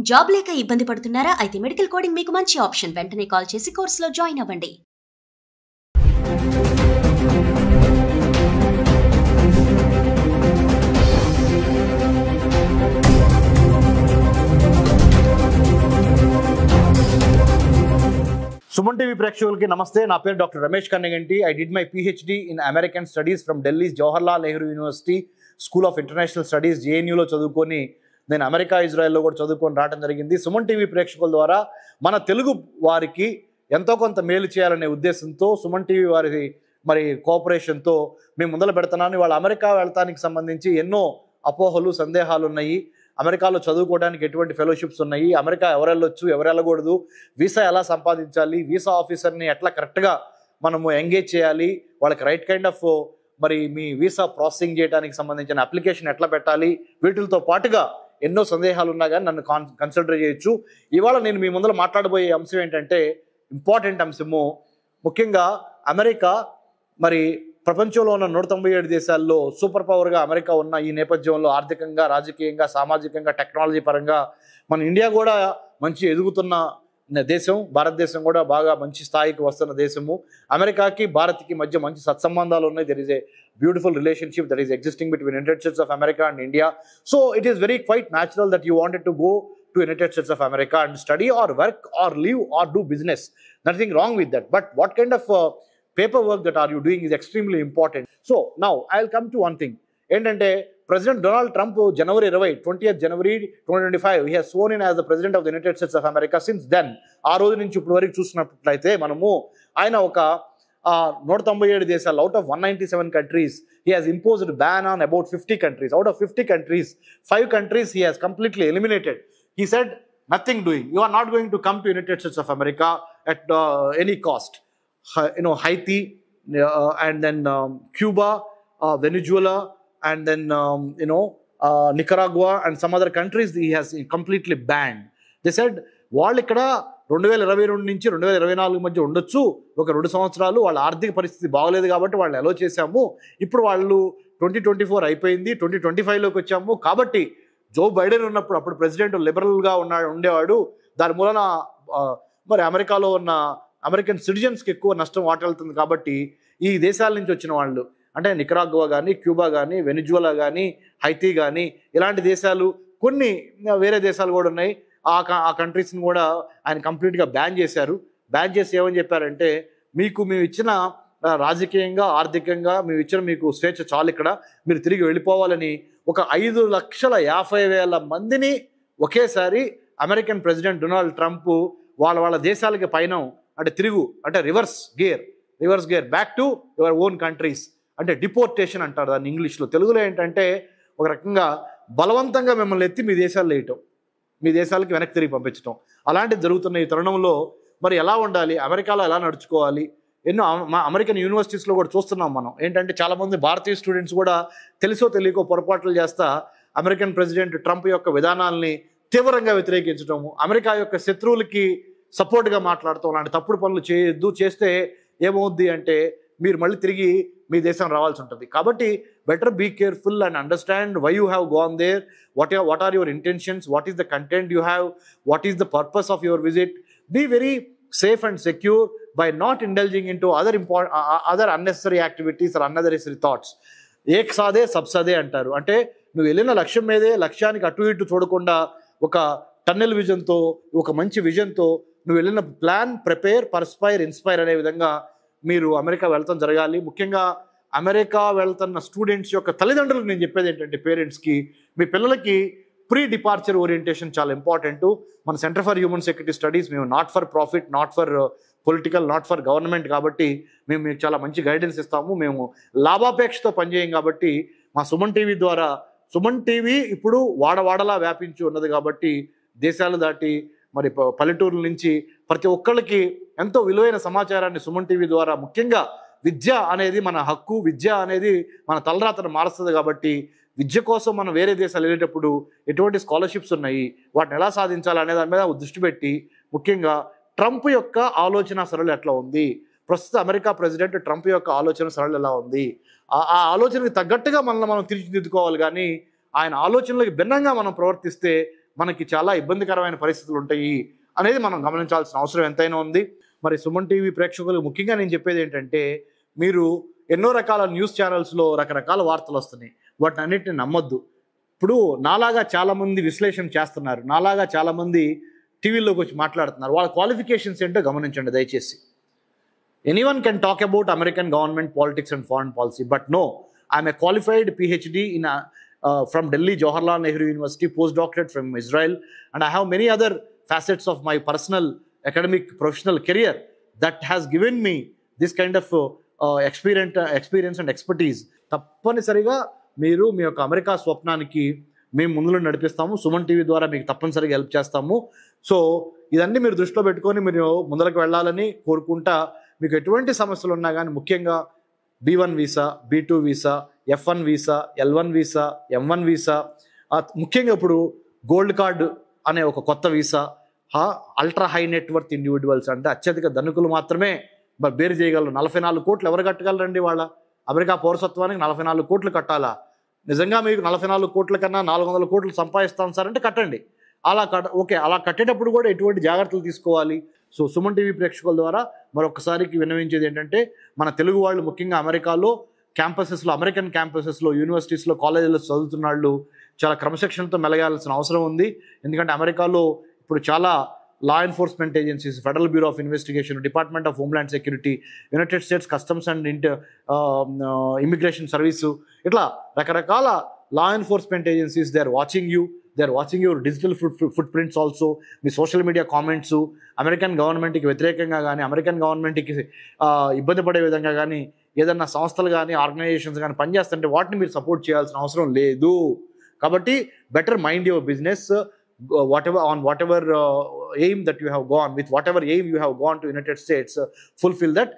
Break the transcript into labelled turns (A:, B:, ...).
A: Job లేక ఇబ్బంది పడుతున్నారా? అయితే మెడికల్ కోడింగ్ మీకు మంచి ఆప్షన్. వెంటనే కాల్ చేసి కోర్సులో జాయిన్ అవ్వండి.
B: సుమన్ టీవీ ప్రేక్షకులకి నమస్తే. నా పేరు doctor Ramesh Kannaganti. I did my PhD in American studies from Delhi Jawaharlal Nehru university school of international studies JNUలో చదువుకొని నేను అమెరికా ఇజ్రాయెల్లో కూడా చదువుకొని రావడం జరిగింది. సుమన్ టీవీ ప్రేక్షకుల ద్వారా మన తెలుగు వారికి ఎంతో కొంత మేలు చేయాలనే ఉద్దేశంతో సుమన్ టీవీ వారి కోఆపరేషన్తో మేము మొదలు పెడుతున్నాను. వాళ్ళ అమెరికా వెళ్తానికి సంబంధించి ఎన్నో అపోహలు సందేహాలు ఉన్నాయి. అమెరికాలో చదువుకోవడానికి ఎటువంటి ఫెలోషిప్స్ ఉన్నాయి, అమెరికా ఎవరు వెళ్ళొచ్చు ఎవరు వెళ్ళకూడదు, వీసా ఎలా సంపాదించాలి, వీసా ఆఫీసర్ని ఎట్లా కరెక్ట్గా మనము ఎంగేజ్ చేయాలి, వాళ్ళకి right kind of me visa processing చేయడానికి సంబంధించిన అప్లికేషన్ ఎట్లా పెట్టాలి, వీటితో పాటుగా ఎన్నో సందేహాలు ఉన్నా కానీ నన్ను కన్సిడర్ చేయొచ్చు. ఇవాళ నేను మీ ముందర మాట్లాడబోయే అంశం ఏంటంటే ఇంపార్టెంట్ అంశము. ముఖ్యంగా అమెరికా ప్రపంచంలో ఉన్న 197 దేశాల్లో సూపర్ పవర్గా అమెరికా ఉన్న ఈ నేపథ్యంలో ఆర్థికంగా, రాజకీయంగా, సామాజికంగా, టెక్నాలజీ పరంగా మన ఇండియా కూడా మంచి ఎదుగుతున్న దేశం. భారతదేశం కూడా బాగా మంచి స్థాయికి వస్తున్న దేశము. అమెరికాకి భారత్కి మధ్య మంచి సత్సంబంధాలు ఉన్నాయి. There is a beautiful relationship that is existing between United states of America and India. So it is very quite natural that you wanted to go to United States of America and study or work or live or do business. Nothing wrong with that. But what kind of paperwork that are you doing is extremely important. So now I'll come to one thing. Endante President Donald Trump January 20th January 2025 he has sworn in as the President of the United States of America. Since then ఆ రోజు నుంచి ఇప్పటి వరకు చూసినట్లయితే మనము ఆయన ఒక 197 దేశాలు out of 197 countries he has imposed ban on about 50 countries. Out of 50 countries 5 countries he has completely eliminated. He said nothing doing. You are not going to come to United States of America at any cost. Haiti and then Cuba, Venezuela and then Nicaragua and some other countries he has completely banned. They said వాళ్ళు ఇక్కడ 2022 నుంచి 2024 మధ్య ఉండొచ్చు, ఒక 2 సంవత్సరాలు వాళ్ళ ఆర్థిక పరిస్థితి బాగలేదు కాబట్టి వాళ్ళు అలో చేశాము. ఇప్పుడు వాళ్ళు 2024 అయిపోయింది, 2025లోకి వచ్చాము కాబట్టి జో బైడెన్ ఉన్నప్పుడు అప్పుడు ప్రెసిడెంట్ లిబరల్గా ఉండేవాడు. దాని మూలన అమెరికాలో ఉన్న అమెరికన్ సిటిజన్స్కి ఎక్కువ నష్టం వాటిల్తుంది. కాబట్టి ఈ దేశాల నుంచి వచ్చిన వాళ్ళు అంటే నికరాగ్వా కానీ, క్యూబా కానీ, వెనిజువలా కానీ, హైతీ కానీ ఇలాంటి దేశాలు, కొన్ని వేరే దేశాలు కూడా ఉన్నాయి. ఆ కంట్రీస్ని కూడా ఆయన కంప్లీట్గా బ్యాన్ చేశారు. బ్యాన్ చేసి ఏమని చెప్పారంటే మేము ఇచ్చిన రాజకీయంగా, ఆర్థికంగా మీకు స్వేచ్ఛ చాలు, ఇక్కడ మీరు తిరిగి వెళ్ళిపోవాలని ఒక 5,50,000 మందిని ఒకేసారి అమెరికన్ ప్రెసిడెంట్ డొనాల్డ్ ట్రంప్ వాళ్ళ దేశాలకి పైన అంటే reverse gear back to your own countries, అంటే డిపోర్టేషన్ అంటారు దాన్ని ఇంగ్లీష్లో. తెలుగులో ఏంటంటే ఒక రకంగా బలవంతంగా మిమ్మల్ని ఎత్తి మీ దేశాల్లో వేయటం, మీ దేశాలకి వెనక్కి తిరిగి పంపించడం. అలాంటిది జరుగుతున్న ఈ తరుణంలో ఎలా ఉండాలి, అమెరికాలో ఎలా నడుచుకోవాలి, ఎన్నో అమెరికన్ యూనివర్సిటీస్లో కూడా చూస్తున్నాం మనం. ఏంటంటే చాలామంది భారతీయ స్టూడెంట్స్ కూడా తెలుసో తెలియకో పొరపాట్లు చేస్తా అమెరికన్ ప్రెసిడెంట్ ట్రంప్ యొక్క విధానాల్ని తీవ్రంగా వ్యతిరేకించడము, అమెరికా యొక్క శత్రువులకి సపోర్ట్గా మాట్లాడటం, అలాంటి తప్పుడు పనులు చేయొద్దు. చేస్తే ఏమవుద్ది అంటే మీరు మళ్ళీ తిరిగి మీ దేశం రావాల్సి ఉంటుంది. కాబట్టి better be careful and understand why you have gone there, what are your intentions, what is the content you have, what is the purpose of your visit. Be very safe and secure by not indulging into other unnecessary activities or unnecessary thoughts. ఏక్ సాదే సబ్ సదే అంటారు. అంటే నువ్వు వెళ్ళిన లక్ష్యం మీదే, లక్ష్యానికి అటు ఇటు చూడకుండా ఒక టన్నెల్ విజన్తో, ఒక మంచి విజన్తో నువ్వు వెళ్ళిన ప్లాన్, ప్రిపేర్, పర్స్పైర్, ఇన్స్పైర్ అనే విధంగా మీరు అమెరికా వెళ్తాం జరగాలి. ముఖ్యంగా అమెరికా వెళ్తున్న స్టూడెంట్స్ యొక్క తల్లిదండ్రులకు నేను చెప్పేది ఏంటంటే పేరెంట్స్కి, మీ పిల్లలకి ప్రీ డిపార్చర్ ఓరియంటేషన్ చాలా ఇంపార్టెంట్. మన centre for human security studies మేము not for profit, not for political, not for government కాబట్టి మేము మీకు చాలా మంచి గైడెన్స్ ఇస్తాము. మేము లాభాపేక్షతో పనిచేయం కాబట్టి మా సుమన్ టీవీ ద్వారా, సుమన్ టీవీ ఇప్పుడు వాడవాడలా వ్యాపించి ఉన్నది కాబట్టి దేశాలు దాటి పల్లెటూరుల నుంచి ప్రతి ఒక్కళ్ళకి ఎంతో విలువైన సమాచారాన్ని సుమన్ టీవీ ద్వారా, ముఖ్యంగా విద్య అనేది మన హక్కు, విద్య అనేది మన తలరాతను మారుస్తుంది కాబట్టి విద్య కోసం మనం వేరే దేశాలు వెళ్ళేటప్పుడు ఎటువంటి స్కాలర్షిప్స్ ఉన్నాయి, వాటిని ఎలా సాధించాలి అనే దాని మీద దృష్టి పెట్టి, ముఖ్యంగా ట్రంప్ యొక్క ఆలోచన సరళి ఎట్లా ఉంది, ప్రస్తుత అమెరికా ప్రెసిడెంట్ ట్రంప్ యొక్క ఆలోచన సరళి ఎలా ఉంది, ఆ ఆలోచనకి తగ్గట్టుగా మనం తీర్చిదిద్దుకోవాలి. కానీ ఆయన ఆలోచనలకు భిన్నంగా మనం ప్రవర్తిస్తే మనకి చాలా ఇబ్బందికరమైన పరిస్థితులు ఉంటాయి అనేది మనం గమనించాల్సిన అవసరం ఎంతైనా ఉంది. మరి సుమన్ టీవీ ప్రేక్షకులు ముఖ్యంగా నేను చెప్పేది ఏంటంటే, మీరు ఎన్నో రకాల న్యూస్ ఛానల్స్లో రకరకాల వార్తలు వస్తున్నాయి, వాటిని అన్నిటిని నమ్మొద్దు. ఇప్పుడు నాలాగా చాలామంది విశ్లేషణ చేస్తున్నారు, నాలాగా చాలామంది టీవీలోకి వచ్చి మాట్లాడుతున్నారు. వాళ్ళ క్వాలిఫికేషన్స్ ఏంటో గమనించండి దయచేసి. Anyone can talk about American government politics and foreign policy, but no, I'm a qualified PhD in from Delhi Jawaharlal Nehru University, postdoctorate from Israel, and I have many other facets of my personal academic professional career that has given me this kind of experience and expertise. తప్పనిసరిగా మీరు మీ యొక్క America స్వప్నానికి మేము ముందులో నడిపిస్తాము. Suman TV ద్వారా మీకు తప్పనిసరిగా help చేస్తాము. So ఇదన్నీ మీరు దృష్టిలో పెట్టుకొని మీరు ముందరకు వెళ్ళాలని కోరుకుంటా. మీకు ఎటువంటి సమస్యలు ఉన్నా కానీ, ముఖ్యంగా B1 visa, B2 visa, F1 visa, L1 visa, M1 visa, ముఖ్యంగా ఇప్పుడు గోల్డ్ కార్డు అనే ఒక కొత్త visa, ultra high net worth individuals అంటే అత్యధిక ధనికులు మాత్రమే బేరు చేయగలరు. 44 కోట్లు ఎవరు కట్టగలరండి? వాళ్ళ అమెరికా పౌరసత్వానికి 44 కోట్లు కట్టాలా? నిజంగా మీకు 44 కోట్ల కన్నా 400 కోట్లు సంపాదిస్తాం సార్ అంటే కట్టండి. ఓకే, అలా కట్టేటప్పుడు కూడా ఎటువంటి జాగ్రత్తలు తీసుకోవాలి? సో సుమన్ టీవీ ప్రేక్షకుల ద్వారా మరొకసారికి విన్నవించేది ఏంటంటే, మన తెలుగు వాళ్ళు ముఖ్యంగా అమెరికాలో క్యాంపసెస్లో, అమెరికన్ క్యాంపసెస్లో, యూనివర్సిటీస్లో, కాలేజీలో చదువుతున్న వాళ్ళు చాలా క్రమశిక్షణతో మెలగాల్సిన అవసరం ఉంది. ఎందుకంటే అమెరికాలో ఇప్పుడు చాలా law enforcement agencies, federal bureau of investigation, department of homeland security, United States customs and immigration service, ఇట్లా రకరకాల law enforcement agencies they are watching you, they are watching your digital footprints also. మీ social media comments American గవర్నమెంట్కి వ్యతిరేకంగా కానీ, American గవర్నమెంట్కి ఇబ్బంది పడే విధంగా కానీ ఏదన్నా సంస్థలు కానీ, ఆర్గనైజేషన్స్ కానీ పనిచేస్తుంటే వాటిని మీరు సపోర్ట్ చేయాల్సిన అవసరం లేదు. కాబట్టి better mind your business, whatever aim that you have gone with, whatever aim you have gone to United States, fulfill that.